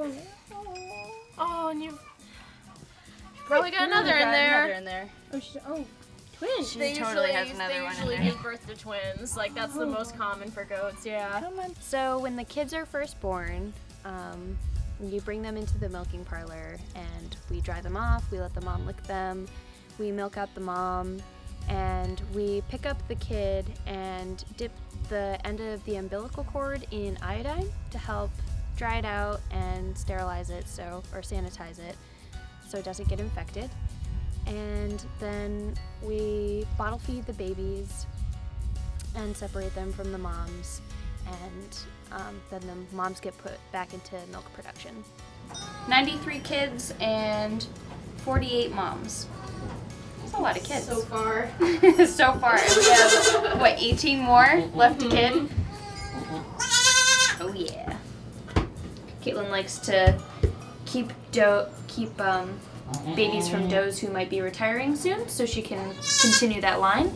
Oh, Oh, and you've probably got another in there. twins. They totally has another one in usually there. give birth to twins. Like, that's the most common for goats, yeah. Come on. So when the kids are first born, you bring them into the milking parlor and we dry them off, we let the mom lick them, we milk out the mom, and we pick up the kid and dip the end of the umbilical cord in iodine to help dry it out and sterilize it, or sanitize it, so it doesn't get infected. And then we bottle feed the babies and separate them from the moms, and then the moms get put back into milk production. 93 kids and 48 moms. That's a lot of kids. So far. So far. We have, 18 more left to kid? Oh yeah. Caitlin likes to keep babies from does who might be retiring soon, so she can continue that line.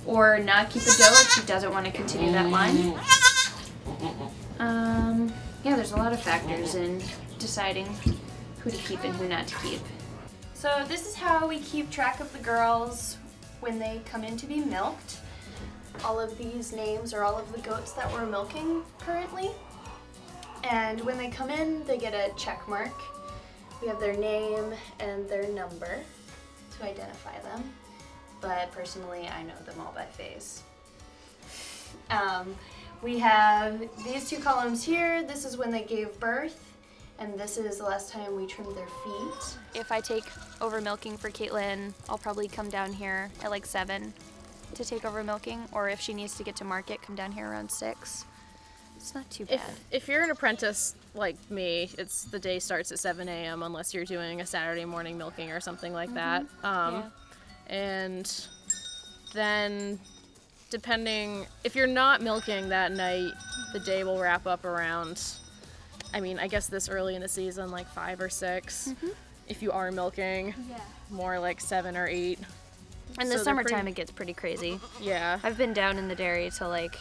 Or not keep a doe if she doesn't want to continue that line. Yeah, there's a lot of factors in deciding who to keep and who not to keep. So this is how we keep track of the girls when they come in to be milked. All of these names are all of the goats that we're milking currently. And when they come in, they get a check mark. We have their name and their number to identify them. But personally, I know them all by face. We have these two columns here. This is when they gave birth, and this is the last time we trimmed their feet. If I take over milking for Caitlin, I'll probably come down here at like 7 to take over milking, or if she needs to get to market, come down here around 6. It's not too bad. If you're an apprentice like me, the day starts at 7 a.m. unless you're doing a Saturday morning milking or something like that. Yeah. And then depending, if you're not milking that night, the day will wrap up around, I guess this early in the season, like 5 or 6. If you are milking, more like 7 or 8. In the summertime, it gets pretty crazy. Yeah. I've been down in the dairy till like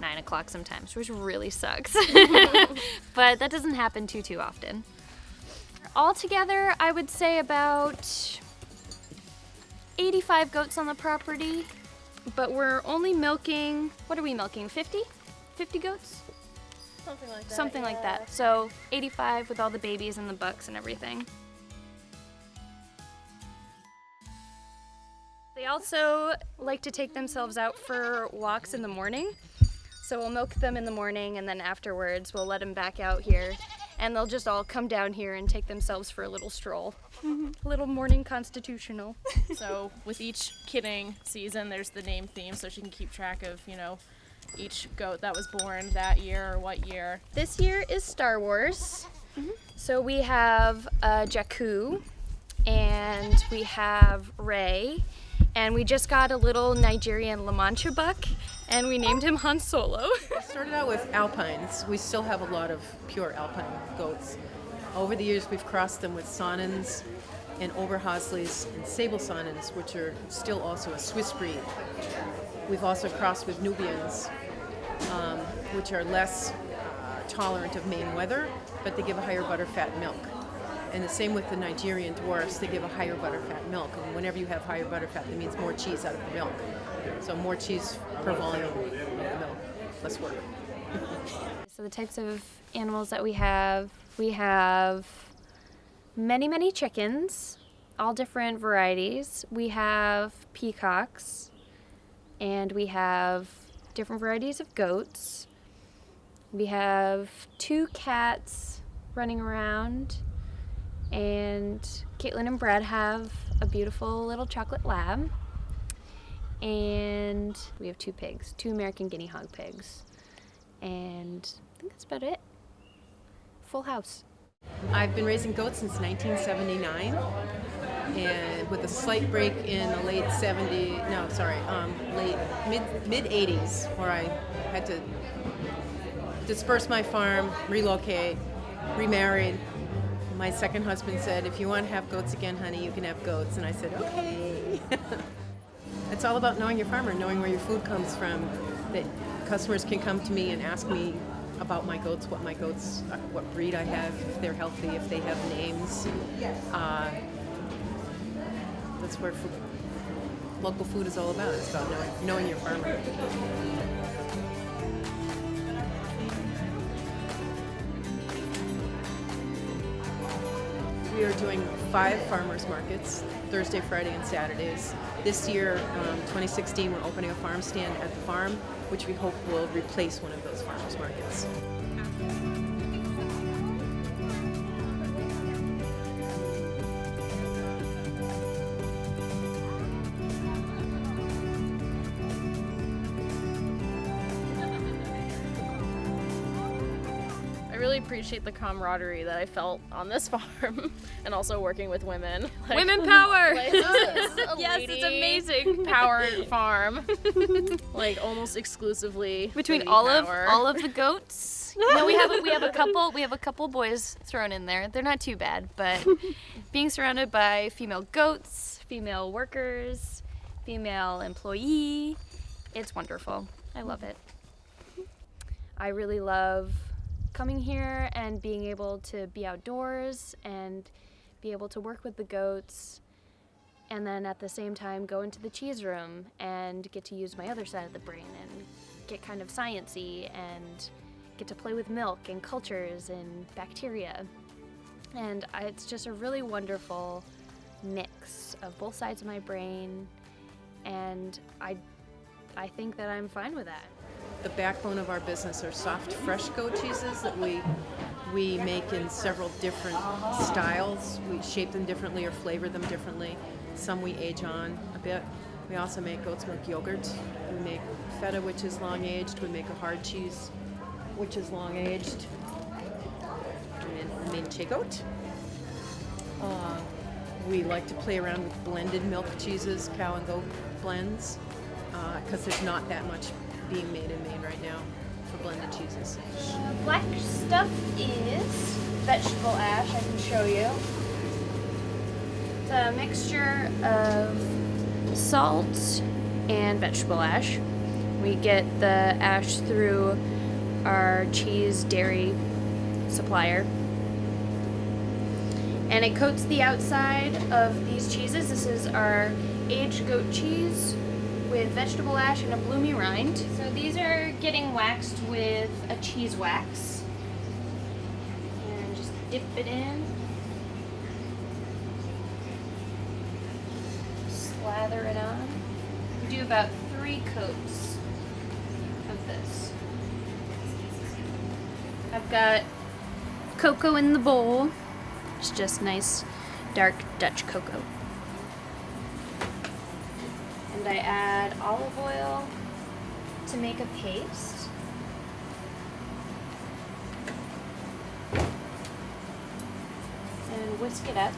9 o'clock sometimes, which really sucks. But that doesn't happen too often. Altogether, I would say about 85 goats on the property, but we're only milking, what are we milking, 50? 50 goats? Something like that. Something like that. So 85 with all the babies and the bucks and everything. They also like to take themselves out for walks in the morning. So we'll milk them in the morning, and then afterwards we'll let them back out here, and they'll just all come down here and take themselves for a little stroll. A little morning constitutional. So with each kidding season, there's the name theme, so she can keep track of, each goat that was born that year or what year. This year is Star Wars. So we have Jakku, and we have Rey, and we just got a little Nigerian La Mancha buck, and we named him Han Solo. We started out with alpines. We still have a lot of pure alpine goats. Over the years, we've crossed them with Saanens and Oberhaslis and Sable Saanens, which are still also a Swiss breed. We've also crossed with Nubians, which are less tolerant of Maine weather, but they give a higher butterfat milk. And the same with the Nigerian dwarfs, they give a higher butterfat milk. And whenever you have higher butterfat, that means more cheese out of the milk. So more cheese per volume of the milk, less work. So the types of animals that we have many chickens, all different varieties. We have peacocks, and we have different varieties of goats. We have 2 cats running around, and Caitlin and Brad have a beautiful little chocolate lab. And we have 2 pigs, 2 American guinea hog pigs. And I think that's about it. Full house. I've been raising goats since 1979, and with a slight break in the late mid 80s, where I had to disperse my farm, relocate, remarried. My second husband said, "If you want to have goats again, honey, you can have goats." And I said, "Okay." It's all about knowing your farmer, knowing where your food comes from, that customers can come to me and ask me about my goats, what breed I have, if they're healthy, if they have names. That's where local food is all about. It's about knowing your farmer. We are doing 5 farmers markets, Thursday, Friday, and Saturdays. This year, 2016, we're opening a farm stand at the farm, which we hope will replace one of those farmers markets. I really appreciate the camaraderie that I felt on this farm, and also working with women. Like, Women power! like, this is a Yes, it's lady amazing. powered farm, like almost exclusively Between lady all power. of the goats. No, we have a couple boys thrown in there. They're not too bad, but being surrounded by female goats, female workers, female employee, it's wonderful. I love it. I really love coming here and being able to be outdoors and be able to work with the goats, and then at the same time go into the cheese room and get to use my other side of the brain and get kind of sciencey and get to play with milk and cultures and bacteria. And it's just a really wonderful mix of both sides of my brain, and I think that I'm fine with that. The backbone of our business are soft, fresh goat cheeses that we make in several different styles. We shape them differently or flavor them differently. Some we age on a bit. We also make goat's milk yogurt. We make feta, which is long aged. We make a hard cheese, which is long aged. And manchego. We like to play around with blended milk cheeses, cow and goat blends, because there's not that much being made in Maine right now for blended cheeses. Black stuff is vegetable ash. I can show you. It's a mixture of salt and vegetable ash. We get the ash through our cheese dairy supplier. And it coats the outside of these cheeses. This is our aged goat cheese with vegetable ash and a bloomy rind. So these are getting waxed with a cheese wax. And just dip it in. Slather it on. We do about 3 coats of this. I've got cocoa in the bowl. It's just nice dark Dutch cocoa. And I add olive oil to make a paste. And whisk it up.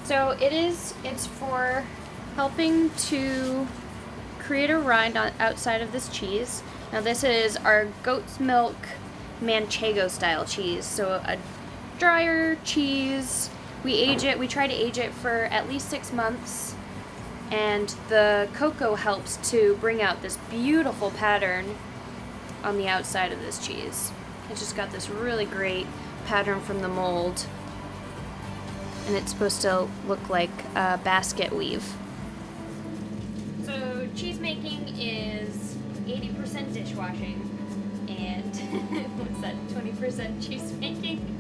So it's for helping to create a rind outside of this cheese. Now this is our goat's milk manchego style cheese. So a drier cheese. We age it. We try to age it for at least 6 months, and the cocoa helps to bring out this beautiful pattern on the outside of this cheese. It's just got this really great pattern from the mold, and it's supposed to look like a basket weave. So cheese making is 80% dishwashing and what's that, 20% cheese making?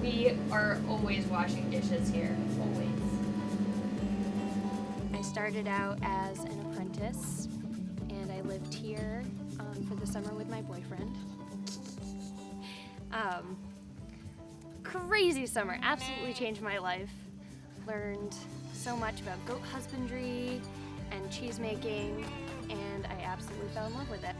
We are always washing dishes here, always. I started out as an apprentice, and I lived here for the summer with my boyfriend. Crazy summer, absolutely changed my life. Learned so much about goat husbandry and cheese making, and I absolutely fell in love with it.